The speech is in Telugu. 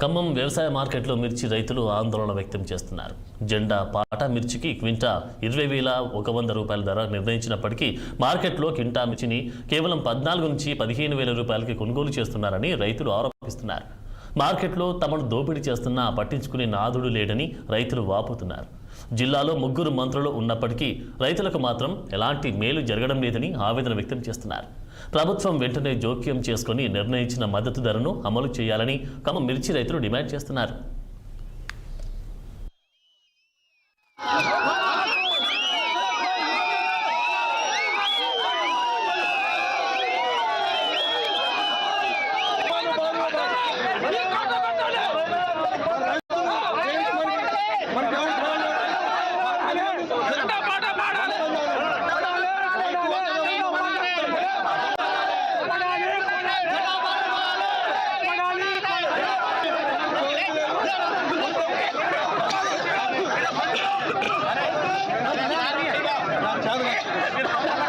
ఖమ్మం వ్యవసాయ మార్కెట్లో మిర్చి రైతులు ఆందోళన వ్యక్తం చేస్తున్నారు. జెండా పాట మిర్చికి క్వింటా 20,100 రూపాయల ధర నిర్ణయించినప్పటికీ మార్కెట్లో క్వింటా మిర్చిని కేవలం 14 నుంచి 15,000 రూపాయలకి కొనుగోలు చేస్తున్నారని రైతులు ఆరోపిస్తున్నారు. మార్కెట్లో తమను దోపిడీ చేస్తున్నా పట్టించుకునే నాదుడు లేడని రైతులు వాపోతున్నారు. జిల్లాలో 3 మంత్రులు ఉన్నప్పటికీ రైతులకు మాత్రం ఎలాంటి మేలు జరగడం లేదని ఆవేదన వ్యక్తం చేస్తున్నారు. ప్రభుత్వం వెంటనే జోక్యం చేసుకుని నిర్ణయించిన మద్దతు ధరను అమలు చేయాలని ఖమ్మం మిర్చి రైతులు డిమాండ్ చేస్తున్నారు. Chao.